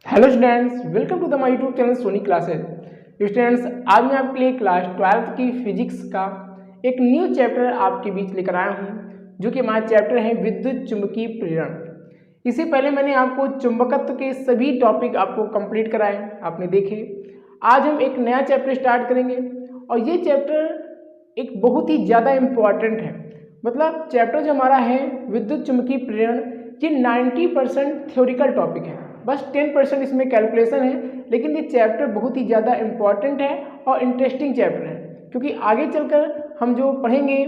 Hello students, welcome to the my YouTube channel Soni classes. Students, आज मैं आपके लिए क्लास 12th की फिजिक्स का एक न्यू चैप्टर आपके बीच लेकर आया हूं, जो कि हमारा चैप्टर है विद्युत चुंबकीय प्रेरण। इससे पहले मैंने आपको चुंबकत्व के सभी टॉपिक आपको कंप्लीट कराए, आपने देखे। आज हम एक नया चैप्टर स्टार्ट करेंगे और ये चैप्टर एक बहुत ही ज़्यादा इम्पॉर्टेंट है। मतलब चैप्टर जो हमारा है विद्युत चुंबकीय प्रेरण, ये 90% थ्योरिकल टॉपिक है, बस 10% इसमें कैलकुलेशन है। लेकिन ये चैप्टर बहुत ही ज़्यादा इम्पॉर्टेंट है और इंटरेस्टिंग चैप्टर है, क्योंकि आगे चलकर हम जो पढ़ेंगे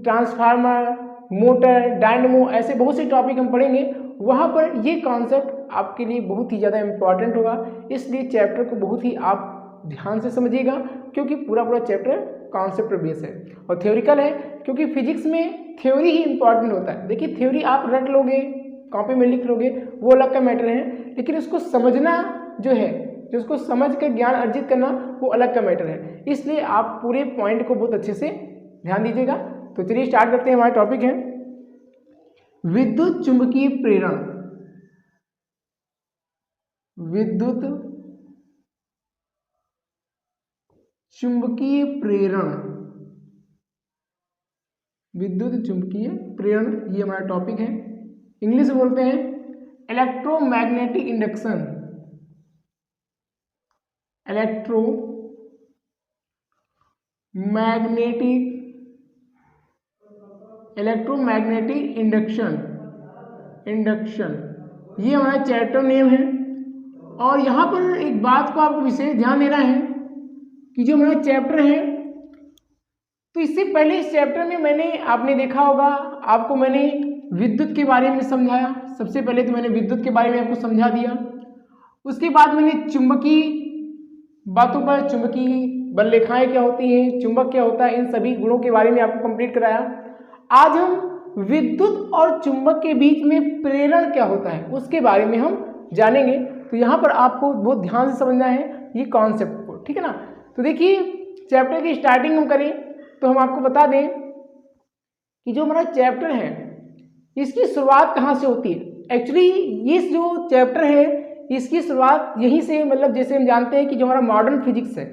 ट्रांसफार्मर, मोटर, डायनमो, ऐसे बहुत से टॉपिक हम पढ़ेंगे, वहाँ पर ये कॉन्सेप्ट आपके लिए बहुत ही ज़्यादा इम्पॉर्टेंट होगा। इसलिए चैप्टर को बहुत ही आप ध्यान से समझिएगा, क्योंकि पूरा पूरा चैप्टर कॉन्सेप्ट पर बेस है और थ्योरिकल है, क्योंकि फिजिक्स में थ्योरी ही इंपॉर्टेंट होता है। देखिए, थ्योरी आप रट लोगे, कॉपी में लिख लोगे, वो अलग का मैटर है, लेकिन उसको समझना जो है, जो उसको समझ कर ज्ञान अर्जित करना, वो अलग का मैटर है। इसलिए आप पूरे पॉइंट को बहुत अच्छे से ध्यान दीजिएगा। तो चलिए स्टार्ट करते हैं। हमारा टॉपिक है विद्युत चुंबकीय प्रेरण। विद्युत चुंबकीय प्रेरण, विद्युत चुंबकीय प्रेरण, ये हमारा टॉपिक है। इंग्लिश में बोलते हैं इलेक्ट्रोमैग्नेटिक इंडक्शन। इलेक्ट्रोमैग्नेटिक इंडक्शन, ये हमारा चैप्टर नेम है। और यहाँ पर एक बात को आपको विशेष ध्यान देना है कि जो हमारा चैप्टर है, तो इससे पहले इस चैप्टर में आपने देखा होगा, आपको मैंने विद्युत के बारे में समझाया। सबसे पहले तो मैंने विद्युत के बारे में आपको समझा दिया। उसके बाद मैंने चुंबकीय बातों पर, चुंबकीय बल रेखाएं क्या होती हैं, चुंबक क्या होता है, इन सभी गुणों के बारे में आपको कंप्लीट कराया। आज हम विद्युत और चुंबक के बीच में प्रेरण क्या होता है उसके बारे में हम जानेंगे। तो यहाँ पर आपको बहुत ध्यान से समझना है ये कॉन्सेप्ट को, ठीक है ना। तो देखिए, चैप्टर की स्टार्टिंग हम करें तो हम आपको बता दें कि जो हमारा चैप्टर है, इसकी शुरुआत कहाँ से होती है। एक्चुअली ये जो चैप्टर है, इसकी शुरुआत यहीं से, मतलब जैसे हम जानते हैं कि जो हमारा मॉडर्न फिजिक्स है,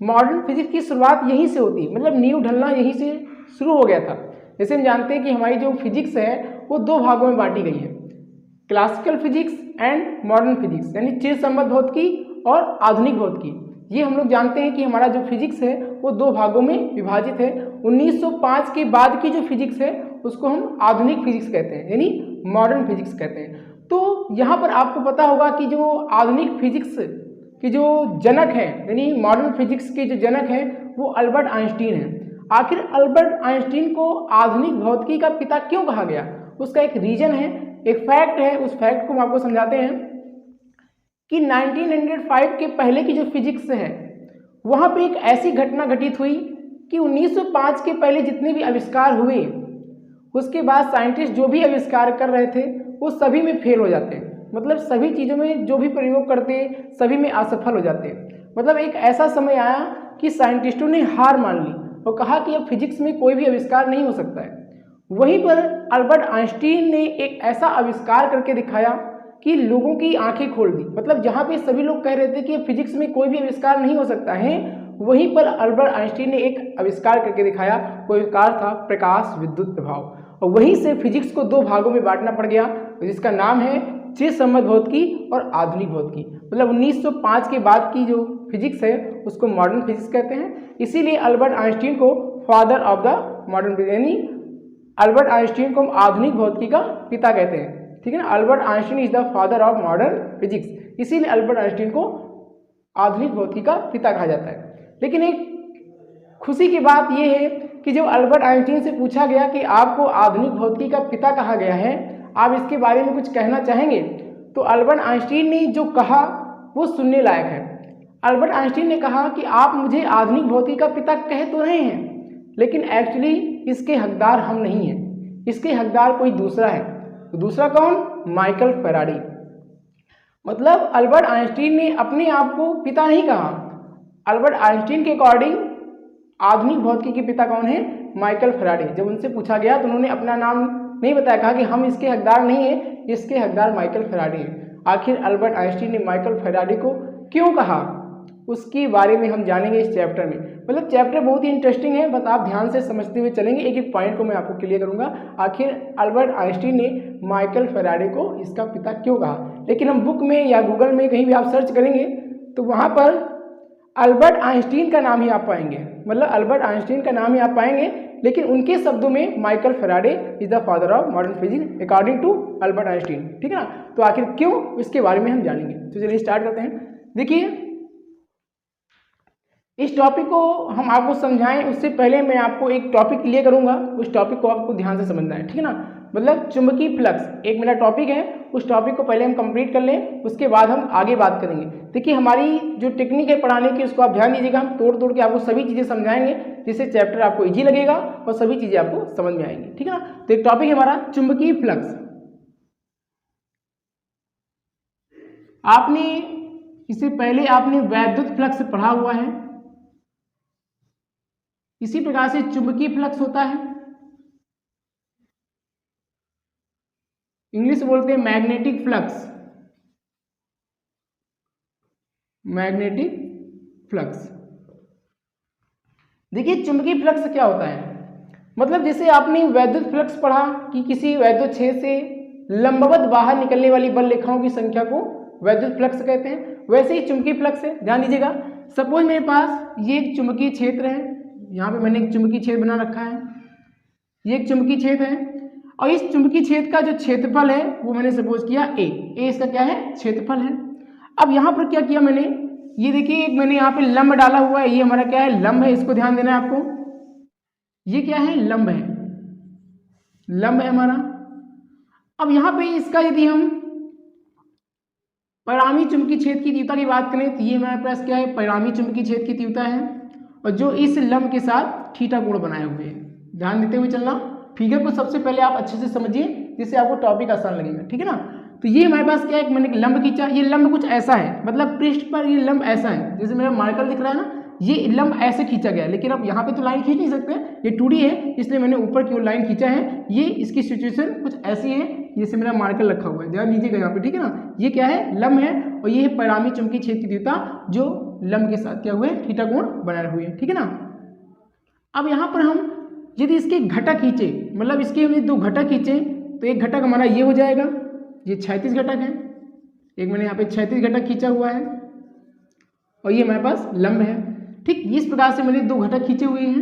मॉडर्न फिजिक्स की शुरुआत यहीं से होती है, मतलब नींव ढलना यहीं से शुरू हो गया था। जैसे हम जानते हैं कि हमारी जो फिजिक्स है वो दो भागों में बांटी गई है, classical physics and modern physics, यानी चिर संबद्ध भौतिकी और आधुनिक भौतिकी। ये हम लोग जानते हैं कि हमारा जो फिजिक्स है वो दो भागों में विभाजित है। 1905 के बाद की जो फिजिक्स है उसको हम आधुनिक फिजिक्स कहते हैं, यानी मॉडर्न फिजिक्स कहते हैं। तो यहाँ पर आपको पता होगा कि जो आधुनिक फिजिक्स के जो जनक हैं, यानी मॉडर्न फिजिक्स के जो जनक हैं, वो अल्बर्ट आइंस्टीन हैं। आखिर अल्बर्ट आइंस्टीन को आधुनिक भौतिकी का पिता क्यों कहा गया, उसका एक रीजन है, एक फैक्ट है। उस फैक्ट को हम आपको समझाते हैं कि 1905 के पहले की जो फिजिक्स है, वहाँ पे एक ऐसी घटना घटित हुई कि 1905 के पहले जितने भी आविष्कार हुए, उसके बाद साइंटिस्ट जो भी आविष्कार कर रहे थे वो सभी में फेल हो जाते, मतलब सभी चीज़ों में जो भी प्रयोग करते सभी में असफल हो जाते। मतलब एक ऐसा समय आया कि साइंटिस्टों ने हार मान ली और कहा कि अब फिजिक्स में कोई भी आविष्कार नहीं हो सकता है। वहीं पर अल्बर्ट आइंस्टीन ने एक ऐसा आविष्कार करके दिखाया कि लोगों की आंखें खोल दी। मतलब जहाँ पे सभी लोग कह रहे थे कि फिजिक्स में कोई भी आविष्कार नहीं हो सकता है, वहीं पर अल्बर्ट आइंस्टीन ने एक आविष्कार करके दिखाया। वो आविष्कार था प्रकाश विद्युत प्रभाव, और वहीं से फिजिक्स को दो भागों में बांटना पड़ गया, जिसका नाम है चिर संबद्ध भौतिकी और आधुनिक भौतिकी। मतलब 1905 के बाद की जो फिजिक्स है उसको मॉडर्न फिजिक्स कहते हैं। इसीलिए अल्बर्ट आइंस्टीन को father of the modern physics, यानी अल्बर्ट आइंस्टीन को हम आधुनिक भौतिकी का पिता कहते हैं, ठीक है ना। Albert Einstein is the father of modern physics, इसीलिए अल्बर्ट आइंस्टीन को आधुनिक भौतिकी का पिता कहा जाता है। लेकिन एक खुशी की बात यह है कि जब अल्बर्ट आइंस्टीन से पूछा गया कि आपको आधुनिक भौतिकी का पिता कहा गया है, आप इसके बारे में कुछ कहना चाहेंगे, तो अल्बर्ट आइंस्टीन ने जो कहा वो सुनने लायक है। अल्बर्ट आइंस्टीन ने कहा कि आप मुझे आधुनिक भौतिकी का पिता कह तो रहे हैं, लेकिन एक्चुअली इसके हकदार हम नहीं हैं, इसके हकदार कोई दूसरा है। तो दूसरा कौन? Michael Faraday. मतलब अल्बर्ट आइंस्टीन ने अपने आप को पिता नहीं कहा। अल्बर्ट आइंस्टीन के अकॉर्डिंग आधुनिक भौतिकी के पिता कौन है? Michael Faraday. जब उनसे पूछा गया तो उन्होंने अपना नाम नहीं बताया, कहा कि हम इसके हकदार नहीं है, इसके हकदार माइकल फैराडे हैं। आखिर अल्बर्ट आइंस्टीन ने माइकल फैराडे को क्यों कहा, उसके बारे में हम जानेंगे इस चैप्टर में। मतलब चैप्टर बहुत ही इंटरेस्टिंग है, बस आप ध्यान से समझते हुए चलेंगे, एक एक पॉइंट को मैं आपको क्लियर करूंगा। आखिर अल्बर्ट आइंस्टीन ने माइकल फैराडे को इसका पिता क्यों कहा। लेकिन हम बुक में या गूगल में कहीं भी आप सर्च करेंगे तो वहाँ पर अल्बर्ट आइंस्टीन का नाम ही आप पाएंगे, मतलब अल्बर्ट आइंस्टीन का नाम ही आप पाएंगे, लेकिन उनके शब्दों में Michael Faraday is the father of modern physics according to Albert Einstein. ठीक है ना, तो आखिर क्यों, इसके बारे में हम जानेंगे। तो चलिए स्टार्ट करते हैं। देखिए इस टॉपिक को हम आपको समझाएं उससे पहले मैं आपको एक टॉपिक क्लियर करूंगा, उस टॉपिक को आपको ध्यान से समझना है। ठीक है ना, मतलब चुंबकीय फ्लक्स एक मेरा टॉपिक है, उस टॉपिक को पहले हम कंप्लीट कर लें, उसके बाद हम आगे बात करेंगे। देखिए हमारी जो टेक्निक है पढ़ाने की उसको आप ध्यान दीजिएगा, हम तोड़ तोड़ के आपको सभी चीज़ें समझाएंगे जिससे चैप्टर आपको ईजी लगेगा और सभी चीज़ें आपको समझ में आएंगी। ठीक है ना, तो एक टॉपिक है हमारा चुंबकीय फ्लक्स। आपने इससे पहले आपने वैद्युत फ्लक्स पढ़ा हुआ है, इसी प्रकार से चुंबकीय फ्लक्स होता है, इंग्लिश बोलते हैं मैग्नेटिक फ्लक्स, मैग्नेटिक फ्लक्स। देखिए चुंबकीय फ्लक्स क्या होता है, मतलब जैसे आपने वैद्युत फ्लक्स पढ़ा कि किसी वैद्युत क्षेत्र से लंबवत बाहर निकलने वाली बल रेखाओं की संख्या को वैद्युत फ्लक्स कहते हैं, वैसे ही चुंबकीय फ्लक्स है। ध्यान दीजिएगा, सपोज मेरे पास ये एक चुंबकीय क्षेत्र है, यहाँ पे मैंने एक चुंबकीय क्षेत्र बना रखा है, ये एक चुंबकीय क्षेत्र है और इस चुंबकीय क्षेत्र का जो क्षेत्रफल है वो मैंने सपोज किया ए इसका क्या है, क्षेत्रफल है। अब यहाँ पर क्या किया मैंने, ये देखिए एक मैंने यहाँ पे लंब डाला हुआ है, ये हमारा क्या है, लंब है, इसको ध्यान देना है आपको, ये क्या है, लंब है, लंब है हमारा। अब यहाँ पे इसका यदि हम परिणामी चुंबकीय क्षेत्र की तीव्रता की बात करें तो ये हमारे पास क्या है, परिणामी चुंबकीय क्षेत्र की तीव्रता है और जो इस लंब के साथ थीटा कोण बनाए हुए हैं। ध्यान देते हुए चलना, फिगर को सबसे पहले आप अच्छे से समझिए जिससे आपको टॉपिक आसान लगेगा। ठीक है ना, तो ये हमारे पास क्या है, मैंने लंब खींचा, ये लंब कुछ ऐसा है, मतलब पृष्ठ पर ये लंब ऐसा है, जैसे मेरा मार्कर दिख रहा है ना, ये लंब ऐसे खींचा गया, लेकिन अब यहाँ पे तो लाइन खींच नहीं सकते, ये 2D है इसलिए मैंने ऊपर की ओर लाइन खींचा है। ये इसकी सिचुएशन कुछ ऐसी है, जैसे मेरा मार्कर रखा हुआ है, ध्यान दीजिएगा यहाँ पे। ठीक है ना, ये क्या है, लंब है और ये है परिणामी चुंबकीय क्षेत्र की तीव्रता जो लंब के साथ क्या हुए, थीटा कोण बनाए हुए हैं। ठीक है ना, अब यहाँ पर हम यदि इसके घटक खींचे, मतलब इसके हमने दो घटक खींचे तो एक घटक हमारा ये हो जाएगा, ये क्षैतिज घटक है, एक मैंने यहाँ पे क्षैतिज घटक खींचा हुआ है और ये हमारे पास लंब है। ठीक, इस प्रकार से मैंने दो घटक खींचे हुए हैं।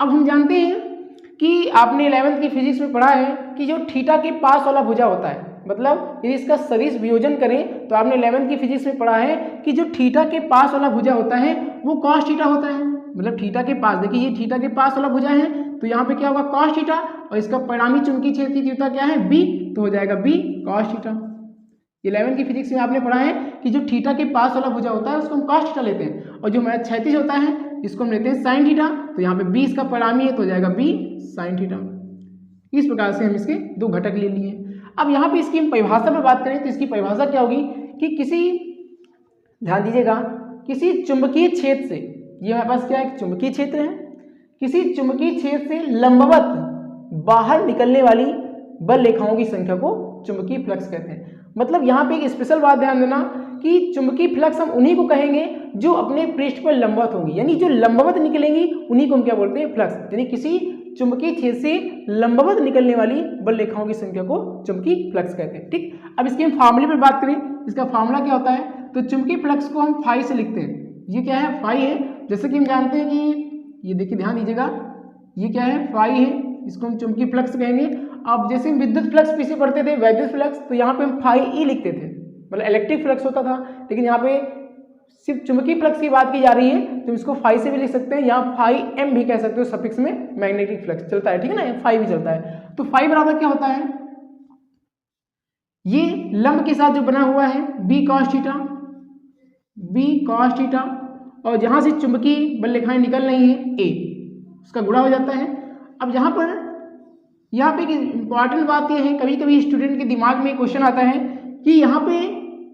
अब हम जानते हैं कि आपने 11वीं की फिजिक्स में पढ़ा है कि जो थीटा के पास वाला भुजा होता है, मतलब यदि इसका सदिश वियोजन करें तो आपने 11वीं की फिजिक्स में पढ़ा है कि जो थीटा के पास वाला भुजा होता है वो कॉस थीटा होता है, मतलब थीटा के पास, देखिए ये थीटा के पास वाला भुजा है तो यहाँ पे क्या होगा, कॉस थीटा, और इसका परिणामी चुंबकीय क्षेत्र की तीव्रता क्या है, बी, तो हो जाएगा बी कॉस थीटा। 11वीं की फिजिक्स में आपने पढ़ा है कि जो थीटा के पास वाला भुजा होता है उसको हम कॉस थीटा लेते हैं और जो हमारा क्षैतिज होता है इसको हम लेते हैं साइन थीटा, तो यहाँ पे बी इसका परिणामी है तो हो जाएगा बी साइन थीटा। इस प्रकार से हम इसके दो घटक ले लिए। अब यहाँ पे इसकी हम परिभाषा पर बात करें तो इसकी परिभाषा क्या होगी कि किसी, ध्यान दीजिएगा, किसी चुंबकीय क्षेत्र से, ये हमारे पास क्या है, चुंबकीय क्षेत्र है, किसी चुंबकीय क्षेत्र से लंबवत बाहर निकलने वाली बल रेखाओं की संख्या को चुंबकीय फ्लक्स कहते हैं। मतलब यहाँ पे एक स्पेशल बात ध्यान देना कि चुंबकीय फ्लक्स हम उन्हीं को कहेंगे जो अपने पृष्ठ पर लंबवत होंगी, यानी जो लंबवत निकलेंगी उन्हीं को हम क्या बोलते हैं, फ्लक्स। यानी किसी चुंबकीय क्षेत्र से लंबवत निकलने वाली बल रेखाओं की संख्या को चुंबकीय फ्लक्स कहते हैं। ठीक, अब इसके हम फार्मूले पर बात करें, इसका फार्मूला क्या होता है, तो चुंबकीय फ्लक्स को हम फाई से लिखते हैं, ये क्या है, फाई है। जैसे कि हम जानते हैं कि ये देखिए, ध्यान दीजिएगा, ये क्या है, फाई है, इसको हम चुंबकीय फ्लक्स कहेंगे। अब जैसे हम विद्युत फ्लक्स पीछे पढ़ते थे, वैद्युत फ्लक्स, तो यहाँ पे हम फाई ई लिखते थे, मतलब इलेक्ट्रिक फ्लक्स होता था, लेकिन यहाँ पे सिर्फ चुंबकीय फ्लक्स की बात की जा रही है तो इसको फाई से भी लिख सकते हैं, यहाँ फाई एम भी कह सकते हो, सफिक्स में मैग्नेटिक फ्लक्स चलता है। ठीक है ना, फाई भी चलता है। तो फाई बराबर क्या होता है, ये लंब के साथ जो बना हुआ है B cos theta, B cos theta, और जहां से चुंबकीय बल रेखाएं निकल रही हैं ए, उसका गुणा हो जाता है। अब यहाँ पे एक इंपॉर्टेंट बात यह है, कभी कभी स्टूडेंट के दिमाग में क्वेश्चन आता है कि यहाँ पे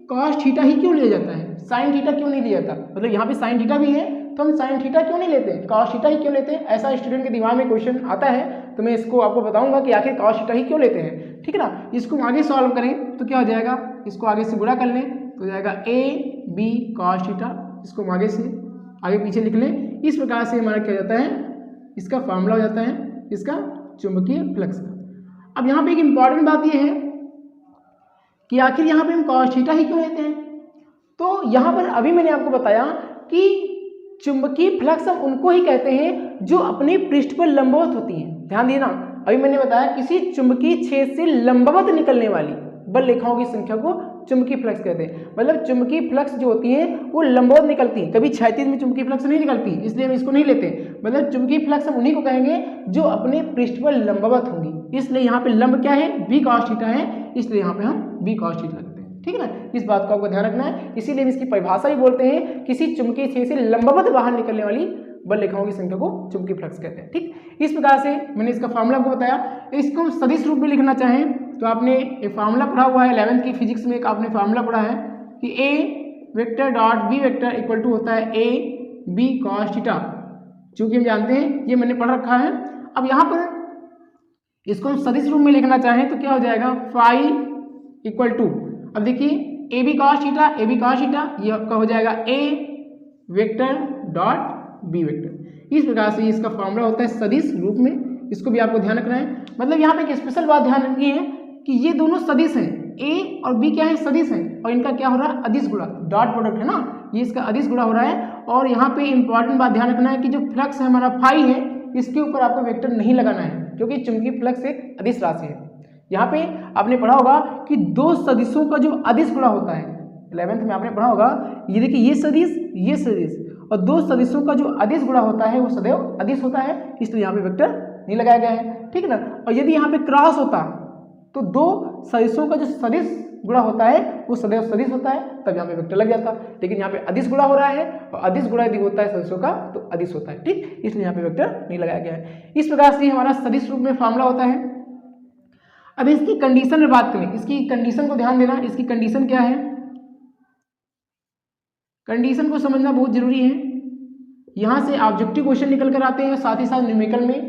कॉस थीटा ही क्यों लिया जाता है, साइन थीटा क्यों नहीं लिया जाता, मतलब यहाँ पे साइन थीटा भी है तो हम साइन थीटा क्यों नहीं लेते, कॉस थीटा ही क्यों लेते हैं, ऐसा स्टूडेंट के दिमाग में क्वेश्चन आता है। तो मैं इसको आपको बताऊंगा कि आखिर कॉस थीटा ही क्यों लेते हैं। ठीक है ना, इसको आगे सॉल्व करें तो क्या हो जाएगा, इसको आगे से गुणा कर लें तो हो जाएगा ए बी कॉस थीटा, इसको हम आगे से आगे पीछे लिख लें। इस प्रकार से हमारा क्या जाता है, इसका फार्मूला हो जाता है इसका चुंबकीय फ्लक्स का। अब यहाँ पे एक इम्पॉर्टेंट बात ये है कि आखिर यहाँ पे हम कॉस थीटा ही क्यों लेते हैं। तो यहाँ पर अभी मैंने आपको बताया कि चुंबकीय फ्लक्स हम उनको ही कहते हैं जो अपने पृष्ठ पर लंबवत होती हैं। ध्यान देना, अभी मैंने बताया किसी चुंबकीय छेद से लंबवत निकलने वाली बल रेखाओं की संख्या को चुंबकीय फ्लक्स कहते हैं। मतलब चुंबकीय फ्लक्स जो होती है वो लंबवत निकलती है, कभी क्षैतिज में चुंबकीय फ्लक्स नहीं निकलती, इसलिए हम इसको नहीं लेते। मतलब चुंबकीय फ्लक्स हम उन्हीं को कहेंगे जो अपने पृष्ठ पर लंबवत होंगी। इसलिए यहाँ पे लंब क्या है, बी कॉस थीटा है, इसलिए यहाँ पे हम बी कॉस थीटा लगते हैं। ठीक है ना, इस बात को आपको ध्यान रखना है। इसीलिए हम इसकी परिभाषा भी बोलते हैं, किसी चुंबकीय छेद से लंबवत बाहर निकलने वाली बल रेखाओं की संख्या को चुंबकीय फ्लक्स कहते हैं। ठीक, इस प्रकार से मैंने इसका फार्मूला आपको बताया। इसको सदिश रूप में लिखना चाहें तो आपने एक फार्मूला पढ़ा हुआ है 11th की फिजिक्स में, एक आपने फार्मूला पढ़ा है कि A vector dot B vector equal to होता है ए बी कॉस थीटा। चूंकि हम जानते हैं, ये मैंने पढ़ रखा है। अब यहाँ पर इसको हम सदिश रूप में लिखना चाहें तो क्या हो जाएगा, फाई इक्वल टू, अब देखिए A B cos theta, A B cos theta, ये आपका हो जाएगा A vector dot B vector. इस प्रकार से इसका फॉर्मूला होता है सदिश रूप में, इसको भी आपको ध्यान रखना है। मतलब यहाँ पे एक स्पेशल बात ध्यान रखनी है कि ये दोनों सदिश हैं, ए और बी क्या है, सदिश हैं, और इनका क्या हो रहा है, अदिश गुणा, डॉट प्रोडक्ट है ना, ये इसका अदिश गुणा हो रहा है। और यहाँ पे इंपॉर्टेंट बात ध्यान रखना है कि जो फ्लक्स है हमारा फाई है, इसके ऊपर आपको वेक्टर नहीं लगाना है, क्योंकि चुंबकीय फ्लक्स एक अदिश राशि है। यहाँ पे आपने पढ़ा होगा कि दो सदिशों का जो अदिश गुणा होता है, 11th में आपने पढ़ा होगा, ये देखिए ये सदिश, और दो सदिशों का जो अदिश गुणा होता है वो सदैव अदिश होता है, इसलिए यहाँ पे वेक्टर नहीं लगाया गया है। ठीक है ना, और यदि यहाँ पे क्रॉस होता तो दो सदिशों का जो सदिश गुणा होता है वो सदैव सदिश होता है, तब यहाँ पे वेक्टर लग जाता। लेकिन यहाँ पे अदिश गुणा हो रहा है, और अदिश गुणा यदि होता है सदिशों का तो अदिश होता है। ठीक, इसलिए यहाँ पे वेक्टर नहीं लगाया गया है। इस प्रकार से हमारा सदिश रूप में फार्मूला होता है। अब इसकी कंडीशन में बात करें, इसकी कंडीशन को ध्यान देना, इसकी कंडीशन क्या है, कंडीशन को समझना बहुत जरूरी है। यहाँ से ऑब्जेक्टिव क्वेश्चन निकल कर आते हैं, साथ ही साथ न्यूमेरिकल में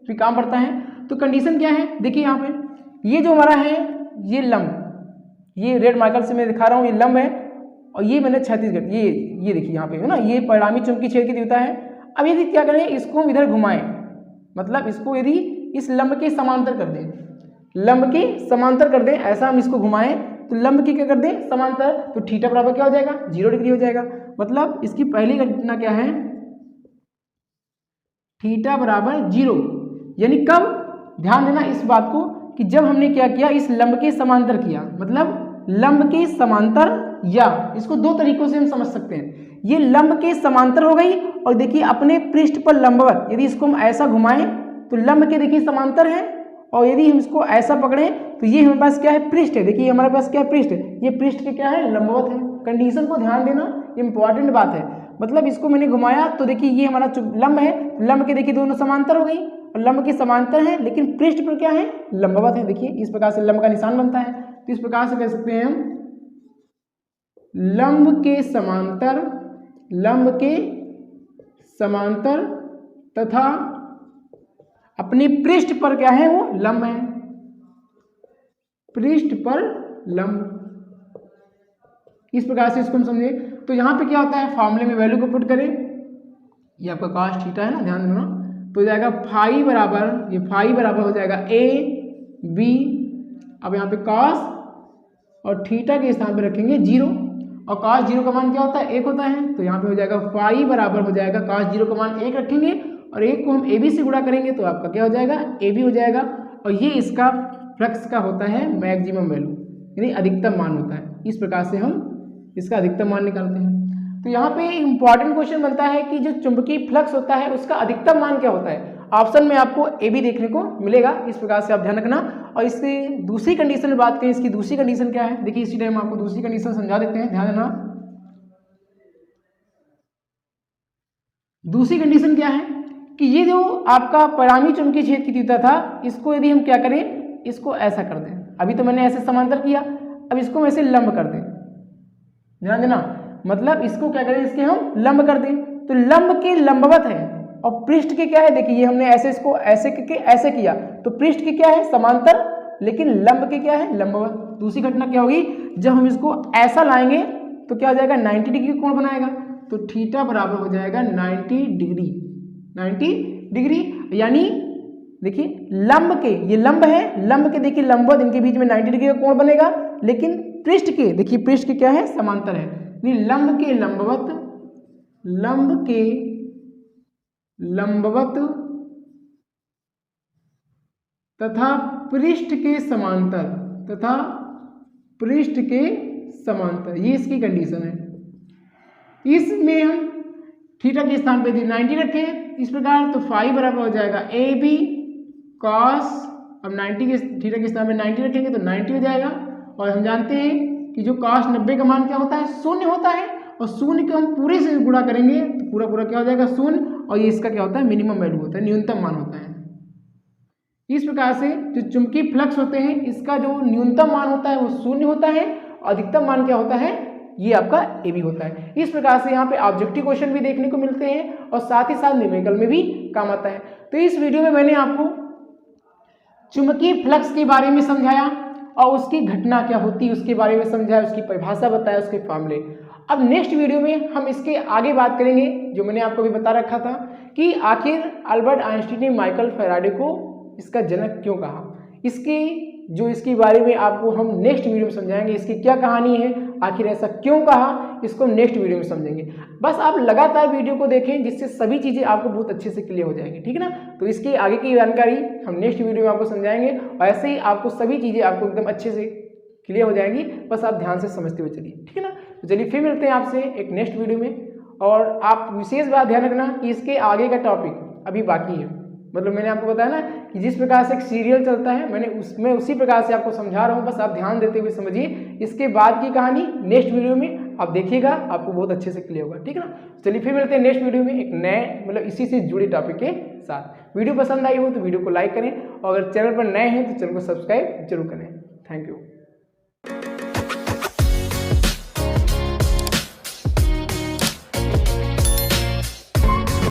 भी काम पड़ता है। तो कंडीशन क्या है, देखिए यहाँ पे ये जो हमारा है ये लंब, ये रेड मार्कर से मैं दिखा रहा हूँ, ये लंब है, और ये मैंने छत्तीसगढ़, ये देखिए यहाँ पे है ना, ये परिणामी चुंबकीय छेद की तीव्रता है। अब यदि क्या करें, इसको हम इधर घुमाएं, मतलब इसको यदि इस लंब के समांतर कर दें, लंब के समांतर कर दें, ऐसा हम इसको घुमाएं तो लंब की क्या कर दें, समांतर, तो थीटा बराबर क्या हो जाएगा, 0 डिग्री हो जाएगा। मतलब इसकी पहली घटना क्या है, थीटा बराबर 0, यानी कब, ध्यान देना इस बात को कि जब हमने क्या किया, इस लंब के समांतर किया, मतलब लंब के समांतर, या इसको दो तरीकों से हम समझ सकते हैं। ये लंब के समांतर हो गई, और देखिए अपने पृष्ठ पर लंबवत, यदि इसको हम ऐसा घुमाएं तो लंब के देखिए समांतर है, और यदि हम इसको ऐसा पकड़ें तो ये हमारे पास क्या है, पृष्ठ है। देखिए हमारे पास क्या है, पृष्ठ, ये पृष्ठ के क्या है, लंबवत है। कंडीशन को ध्यान देना, इंपॉर्टेंट बात है। मतलब इसको मैंने घुमाया तो देखिए ये हमारा लंब है, लंब के देखिए दोनों समांतर हो गई, और लंब के समांतर है, लेकिन पृष्ठ पर क्या है, लंबवत है। देखिए इस प्रकार से लंब का निशान बनता है। तो इस प्रकार से कह सकते हैं हम, लंब के समांतर तथा अपने पृष्ठ पर क्या है, वो लंब है, पृष्ठ पर लंब। इस प्रकार से इसको हम समझे। तो यहाँ पे क्या होता है, फार्मूले में वैल्यू को पुट करें, ये आपका कॉस थीटा है ना, ध्यान देना, तो हो जाएगा फाई बराबर, ये फाई बराबर हो जाएगा ए बी, अब यहाँ पे कॉस और थीटा के स्थान पे रखेंगे 0, और कॉस 0 का मान क्या होता है, 1 होता है। तो यहाँ पे हो जाएगा फाई बराबर हो जाएगा, कॉस 0 का मान 1 रखेंगे, और 1 को हम ए बी से गुणा करेंगे तो आपका क्या हो जाएगा, ए बी हो जाएगा। और ये इसका फ्लक्स का होता है मैक्सिमम वैल्यू, यानी अधिकतम मान होता है। इस प्रकार से हम इसका अधिकतम मान निकालते हैं। तो यहाँ पे इंपॉर्टेंट क्वेश्चन बनता है कि जो चुंबकीय फ्लक्स होता है उसका अधिकतम मान क्या होता है। ऑप्शन में आपको ए बी देखने को मिलेगा, इस प्रकार से आप ध्यान रखना। और इसकी दूसरी कंडीशन में बात करें, इसकी दूसरी कंडीशन क्या है, देखिए इसी टाइम आपको दूसरी कंडीशन समझा देते हैं, ध्यान देना। दूसरी कंडीशन क्या है कि ये जो आपका परिणामी चुंबकीय छेद की तीव्रता था, इसको यदि हम क्या करें, इसको ऐसा कर दें, अभी तो मैंने ऐसे समांतर किया, अब इसको हम ऐसे लंब कर दें, ध्यान देना, मतलब इसको क्या करें, इसके हम लंब कर दें, तो लंब के लंबवत है, और पृष्ठ के क्या है, देखिए ये हमने ऐसे इसको ऐसे करके ऐसे किया, तो पृष्ठ के क्या है, समांतर, लेकिन लंब के क्या है, लंबवत। दूसरी घटना क्या होगी, जब हम इसको ऐसा लाएंगे तो क्या हो जाएगा, 90 डिग्री कोण बनाएगा। तो थीटा बराबर हो जाएगा 90 डिग्री, 90 डिग्री। यानी देखिए लंब के, ये लंब है, लंब के देखिए लंबवत इनके बीच में 90 डिग्री का कोण बनेगा, लेकिन पृष्ठ के देखिए पृष्ठ के क्या है, समांतर है। लंब के लंबवत, लंब के लंबवत तथा पृष्ठ के समांतर, तथा पृष्ठ के समांतर, ये इसकी कंडीशन है। इसमें हम थीटा के स्थान पे 90 रखें इस प्रकार, तो फाई बराबर हो जाएगा ए बी कॉस, अब 90 के थीटा के स्थान पे 90 रखेंगे तो 90 हो जाएगा। और हम जानते हैं कि जो कॉस 90 का मान क्या होता है, शून्य होता है, और शून्य को हम पूरे से गुणा करेंगे तो पूरा पूरा क्या हो जाएगा, शून्य, और ये इसका क्या होता है, मिनिमम वैल्यू होता है, न्यूनतम मान होता है। इस प्रकार से जो चुंबकीय फ्लक्स होते हैं इसका जो न्यूनतम मान होता है वो शून्य होता है, अधिकतम मान क्या होता है, ये आपका ए बी होता है। इस प्रकार से यहाँ पे ऑब्जेक्टिव क्वेश्चन भी देखने को मिलते हैं और साथ ही साथ न्यूमेरिकल में भी काम आता है। तो इस वीडियो में मैंने आपको चुंबकीय फ्लक्स के बारे में समझाया और उसकी घटना क्या होती है उसके बारे में समझाया, उसकी परिभाषा बताया, उसके फॉर्मूले। अब नेक्स्ट वीडियो में हम इसके आगे बात करेंगे, जो मैंने आपको भी बता रखा था कि आखिर अल्बर्ट आइंस्टीन ने माइकल फैराडे को इसका जनक क्यों कहा। इसके बारे में आपको हम नेक्स्ट वीडियो में समझाएंगे, इसकी क्या कहानी है, आखिर ऐसा क्यों कहा, इसको नेक्स्ट वीडियो में समझेंगे। बस आप लगातार वीडियो को देखें जिससे सभी चीज़ें आपको बहुत अच्छे से क्लियर हो जाएंगी, ठीक है ना। तो इसकी आगे की जानकारी हम नेक्स्ट वीडियो में आपको समझाएंगे और ऐसे ही आपको सभी चीज़ें आपको एकदम अच्छे से क्लियर हो जाएंगी, बस आप ध्यान से समझते हुए चलिए, ठीक है ना। तो चलिए फिर मिलते हैं आपसे एक नेक्स्ट वीडियो में। और आप विशेष बात ध्यान रखना कि इसके आगे का टॉपिक अभी बाकी है, मतलब मैंने आपको बताया ना कि जिस प्रकार से एक सीरियल चलता है मैं उसी प्रकार से आपको समझा रहा हूँ, बस आप ध्यान देते हुए समझिए। इसके बाद की कहानी नेक्स्ट वीडियो में आप देखिएगा, आपको बहुत अच्छे से क्लियर होगा, ठीक है ना। चलिए फिर मिलते हैं नेक्स्ट वीडियो में एक नए मतलब इसी से जुड़े टॉपिक के साथ। वीडियो पसंद आई हो तो वीडियो को लाइक करें और अगर चैनल पर नए हैं तो चैनल को सब्सक्राइब जरूर करें। Thank you.